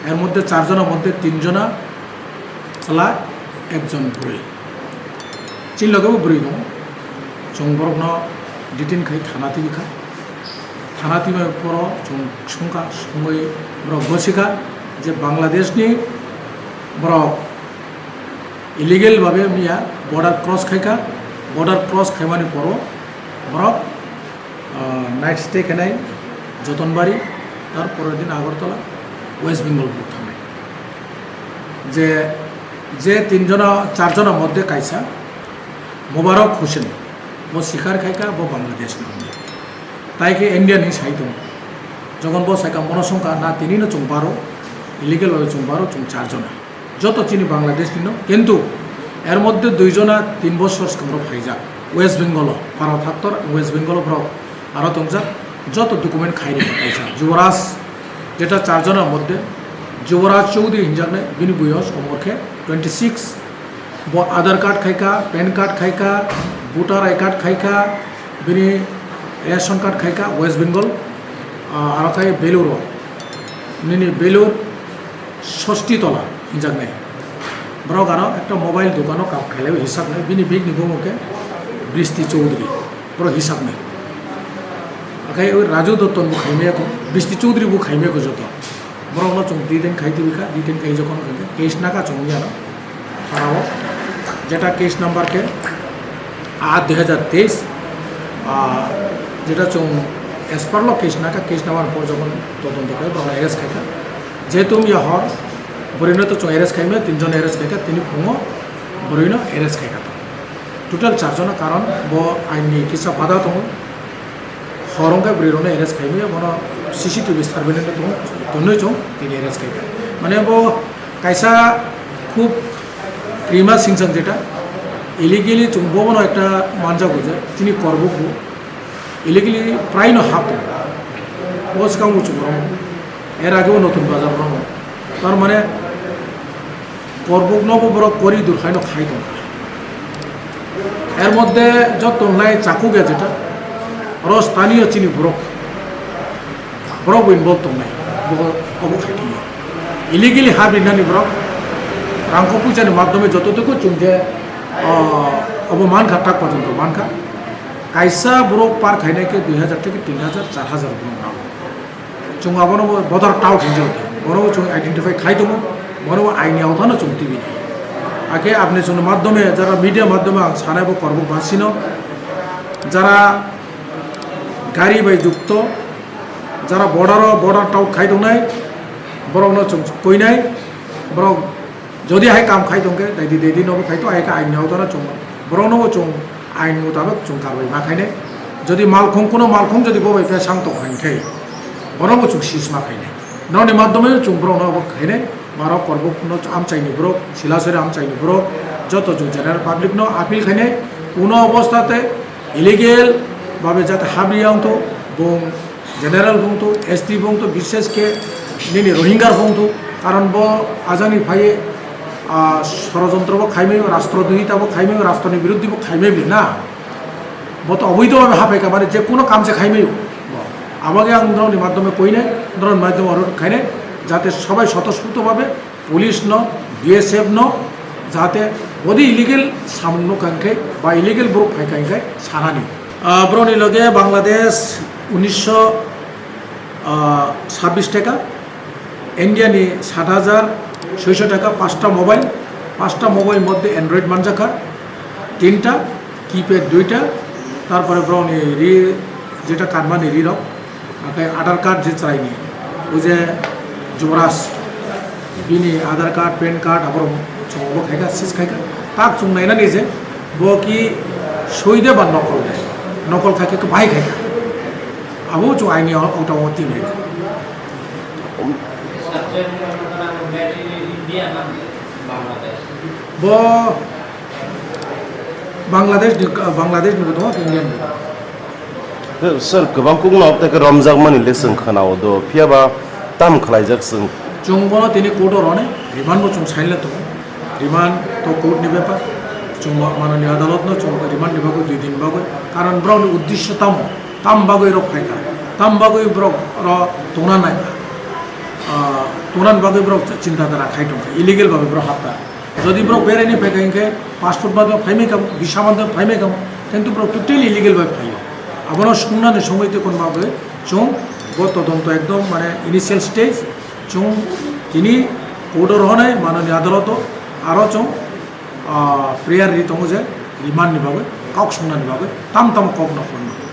এর মধ্যে 4 জনের মধ্যে 3 জনা চালা একজন বুড়ি চিন লগেও বুড়ি দं जों बरकनो डिटेन खाय थाना तिबिखा थाना तिबा पर जों संखा सङै बरक बसिखा जे बांग्लादेशनि बरक इलिगेल भावे मिया बॉर्डर क्रॉस खायखा बॉर्डर क्रॉस खायमानि पर बरक नाइट स्टे खानाय जतनबाड़ी तार परेर दिन आगरतला वेस्ट बेंगल थांनाय जे 3 जना 4 जनार मध्य कायसा मोबारक हुसैन वो शिकार खायका वो बांग्लादेश ताइके इंडिया नहीं साई दं जगन बो साइका मनसंखा ना तिनी न चुं 12 इलिगेल भावे चुं 12 चुं 4 जना যত চিনি বাংলাদেশ নিন কিন্তু এর মধ্যে 2 জনা 3 বছর সংগ্রহ ফাইজা ওয়েস্ট বেঙ্গল ভারত হাক্তর ওয়েস্ট বেঙ্গল ব্রক আরো তংজা যত ডকুমেন্ট খাইনি ফাইজা যুবরাজ যেটা 4 জনের মধ্যে যুবরাজ চৌধুরী হিনজানে বিনি বয়স অমরকে 26 वो आधार कार्ड खायका पैन कार्ड खायका भोटार आई कार्ड खायका बिनि रेशन कार्ड खायका वेस्ट बेंगल और खाय बेलुर निनी बेलुर 60 तला हिंजाकनाय ब्रक आरो एक मोबाइल दुकानों काम खायले हिसाब नहीं बिनि बिग निगो मके बृष्टि चौधरी ब्रक हिसाब नहीं आखाय राजू दत्तन बु खायमे को बृष्टि चौधरी बु खायमे को जतो ब्रक न चुं 2 दिन खाइते बिखा 2 दिन खाइ जखन खायते केस नाका चुंगियानो थानाओ जेटा केस नम्बर के 8/2023 जेटा चुं एसपारल केस नाका केस नम्बर पर जखन तदন্ত करे ब्रक एरेस्ट खायका जेहेतु मिया हर बरिनो तो चुं एरेस्ट खायमे 3 जन एरेस्ट खायका तिनि फुङो बरिनो एरेस्ट खायका टोटल 4 जन कारण बो आइननि किसा बाधा दं हरंगा बरिनो एरेस्ट खायमे बनो सीसीटीवी सार्वेलेन्स दं तन्नै चुं तिनि एरेस्ट खायका माने बो कायसा खूब क्रीमा सिंचन जेटा इलिगेली चुंबोनो एक मानजा गुजे तिनी करबुकु इलिगेली प्राय न हाफ बस गांव चुंबो एर आगे नतुन बाजार रंग तार माने करबुक नबो बरक करी दुरखाय न खाय दं एर मध्य जत नाय चाकु गे जेटा और स्थानीय चिनी ब्रक इनवल्व दंनाय बो अबो खायथि इलिगेली हाफ इनानि ब्रक रांखौ फैसानि माध्यमे जतटुकु चुंजे अब मानखा टाक पर्यन्त मानखा कायसा ब्रक पार खायनायके 2000 থেকে 3000 4000 ब्रक नांगौ चुं आबनो बदर टाउ हिंजाव बरो चुं आइडेंटिफाई खाय दङ बरो आइनि आवथानो चुं टिभि आके आपनि चुं माध्यमे যারা মিডিয়া माध्यमे आं सानायबो करबो बासिनो যারা गाड़ी बाय जुक्त যারা बॉर्डर टाउ खाय दंनाय बरनो चुं कइनाय बरक যদি हाय काम खाई दंगे दाइदि देदि नबो खायतो आयका आइन आवतारा चुं बरनो चुं आइन मुताबिक चुं कारबाय मा खायने যদি मालखं कोनो मालखं যদি बबाय पे सांग तो खायनखै बरनो चुं सिसमा खायने ननि माध्यमे चुं बरनो खायने मारो करबो कुनो आमचाइनि ब्रक सिलासरे आमचाइनि ब्रक যত चुं जनरल पाब्लिक नो आपिल खायने কোনো অবস্থাতে ইলিগেল ভাবে যাতে হাবিয়াং তো বং জেনারেল বং তো এসটি বং তো বিশেষ के নিনি রোহিঙ্গার বং তো কারণ ব আজানি ভাইয়ে ষড়যন্ত্র খাইমে রাষ্ট্রদ্রোহিতা খাইমে রাষ্ট্রের বিরুদ্ধে খাইমে না বত অবৈধভাবে হাফাইকা মানে যে কোনো কাম যে খাইমে আমাকে আন্দোলনের মাধ্যমে কইনে আন্দোলনের মাধ্যমে খাইনে যাতে সবাই স্বতঃস্ফূর্তভাবে পুলিশ ন বিএসএফ ন যাতে বডি ইলিগেল সামন্য কাঙ্ক্ষে বা ইলিগেল ব্রক খাইকাঙ্ক্ষে সানানি ব্রনি লগে বাংলাদেশ 1926 টাকা ইন্ডিয়ানি 70,600 টাকা 5টা মোবাইল মধ্যে অ্যান্ড্রয়েড মানজাকা 3টা কিপ্যাড 2টা তারপরে ব্রনি রি যেটা কারমানি রিরক আধার কার্ড যে চাইনি ওই যে যুবরাজ বিনি আধার কার্ড প্যান কার্ড আবার চুংবো খাইকা সিস খাইকা তাক চুংনাইনা নিজে বো কি সইদে বা নকল খাইকে ভাই খাইকা আবু চুং আইনি ওটা অতি ভাই बो बांग्लादेश नुदों इंडियन सर गोबां कुंगलाव तक रमजाक मानि लेसन खानाव दो फियाबा ताम खलाइजाक जों चुंबनो तिनि कोर्ट रने रिमांड बो चुं साइले तो रिमांड तो कोर्ट नि ব্যাপার चुं माननीय अदालत न चुं रिमांड निबागो 2 दिन बागो कारण ब्राउन उद्देश्य ताम बागो रो फायका ताम बागो ब्रो र तोना नाय কোনান বাগে ব্রক চিন্তাধারা খাইটং ইলিগেল ভাবে ব্রক হাবতা যদি ব্রক বেরাইনি ফেকাইকে পাসপোর্ট বাদে ফাইমে কাম ভিসা বাদে ফাইমে কাম কিন্তু ব্রক টোটালি ইলিগেল ভাবে ফাইও আবার সংনানে সময়তে কোন ভাবে চং তদন্ত একদম মানে ইনিশিয়াল স্টেজ চং তিনি কোর্টর হনায় মাননীয় আদালত আরও চং প্রেয়ার রি দङ যে রিমান্ডनि बागै काउक संनानि बागै ताम ताम कक नखरनो